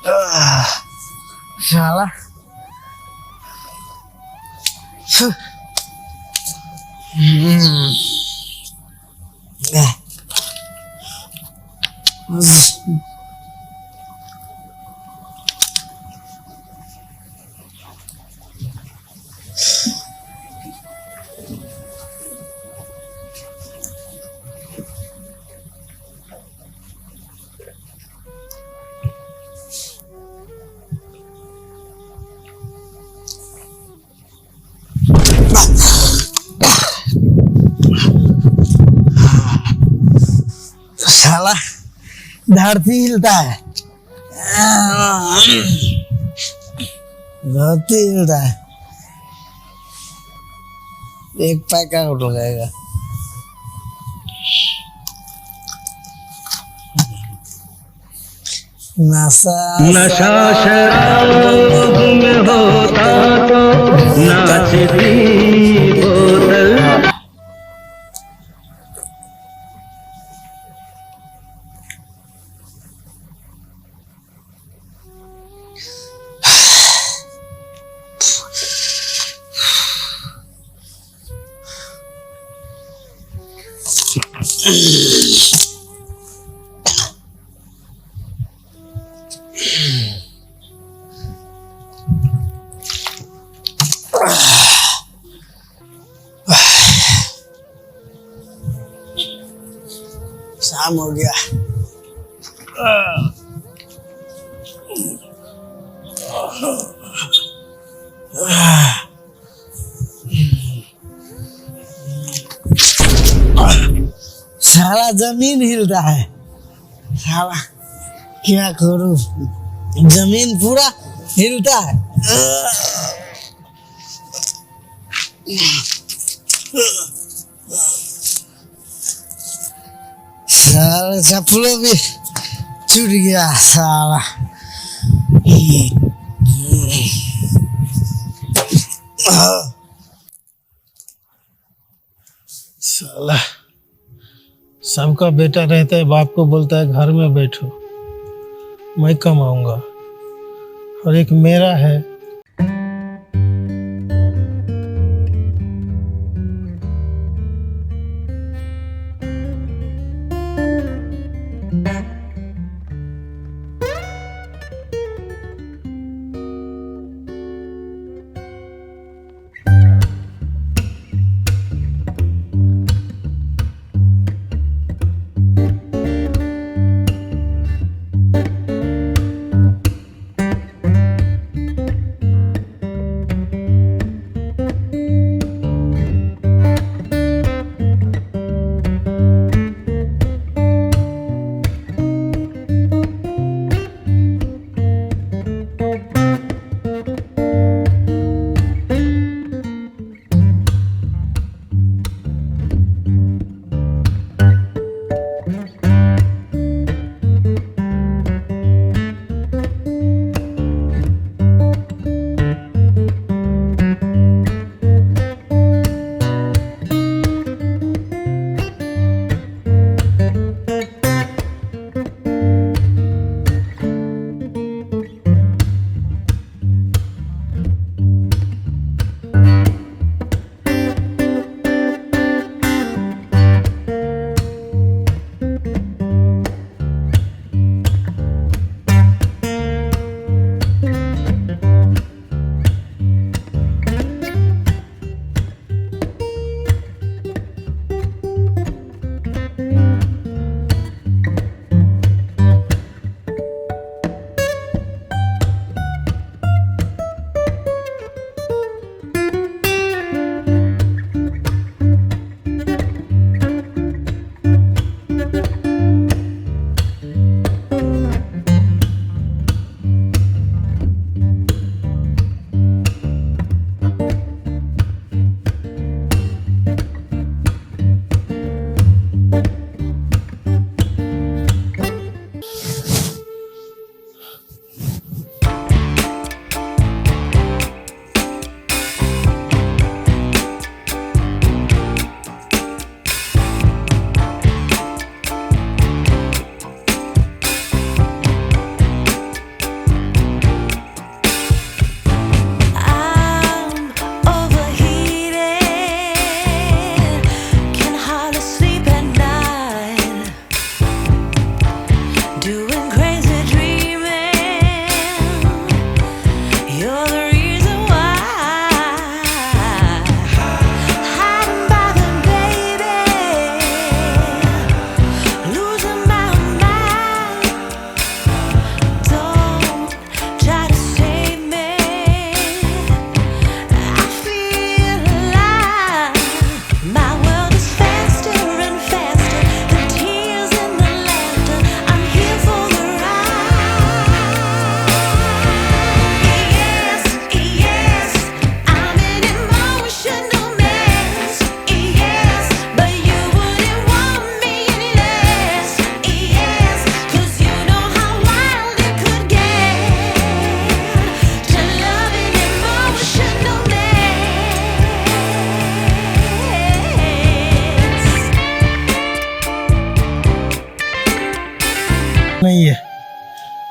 साला साला धरती हिलता है, धरती हिलता है। एक पैक आउट हो जाएगा। नशा नशा शराब में होता तो नाचती बोतल। शाम हो गया। साला जमीन हिलता है। साला क्या करूं, जमीन पूरा हिलता है। साला चप्पलों भी छूट गया। साला साला सबका बेटा रहता है, बाप को बोलता है घर में बैठो मैं कमाऊंगा, और एक मेरा है।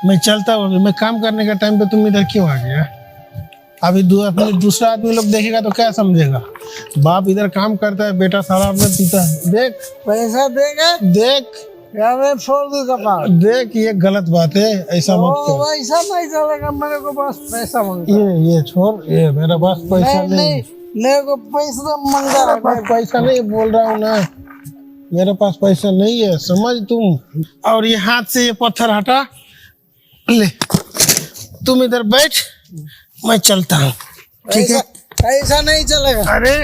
मैं चलता हूँ, अभी मैं काम करने का टाइम पे तुम इधर क्यों आ गया? अभी अपने दूसरा आदमी लोग देखेगा तो क्या समझेगा? बाप इधर काम करता है, बेटा सारा अपने पीता है। देख पैसा देगा देख या मैं फोड़ दूं कपाल। देख, ये गलत बात है, ऐसा मत कर। वैसा नहीं चलेगा, मेरे को बस पैसा मांगता है। ये छोड़, ये मेरा पास पैसा नहीं नहीं। मेरे को पैसा मांगा मेरे पास पैसा नहीं, बोल रहा हूँ ना, मेरे पास पैसा नहीं है, समझ तुम। और ये हाथ से ये पत्थर हटा ले, तुम इधर बैठ, मैं चलता हूँ, ठीक है? ऐसा नहीं चलेगा। अरे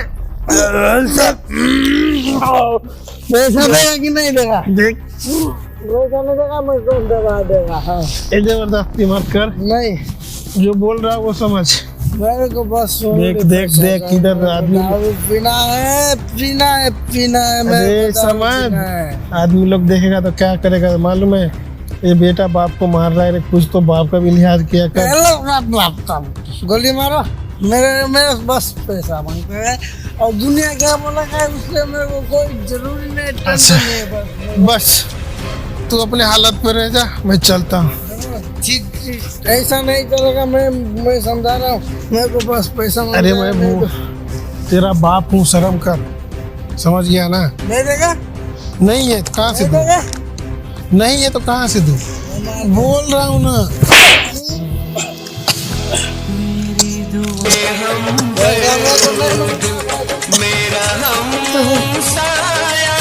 पैसा देगा कि नहीं देगा? देख, पैसा नहीं देगा, मैं कौन देगा? हाँ। ये जबरदस्ती मत कर, नहीं, जो बोल रहा है वो समझ। मेरे को बस देख देख देख, इधर आदमी दारू पीना है मेरे अरे को दारू समझ, पीना है। आदमी लोग देखेगा तो क्या करेगा मालूम है? ये बेटा बाप को मार रहा है, कुछ तो बाप का भी लिहाज किया कर। हेलो, गोली मारो। मेरे बस पैसा मांगते हैं और दुनिया क्या बोला है उससे मेरे को कोई जरूरी नहीं, टेंशन नहीं है। बस तू अपने हालत पे रह जा, मैं चलता हूँ। ठीक, ऐसा नहीं चलेगा। मैं समझा रहा हूँ, मेरे को बस पैसा अरे मैं तेरा बाप हूँ, शर्म कर, समझ गया ना? नहीं देगा? नहीं है तो कहाँ से दूँ? देगा? नहीं है तो कहाँ से दूँ? बोल रहा हूँ ना। मेरा हमसाया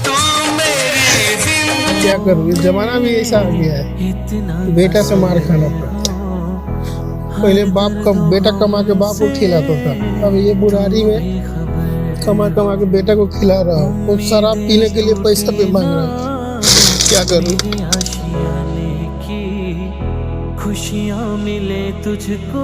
तू मेरी जिंदगी। क्या करूँ, ये जमाना भी ऐसा आ गया है, बेटा से मार खाना पड़ता है। पहले बेटा कमा के बाप को खिलाता था, अब ये बुढ़ारी में कमा के बेटा को खिला रहा हूँ, वो शराब पीने के लिए पैसा भी मांग रहा है। क्या करूँ? खुशियाँ मिले तुझको।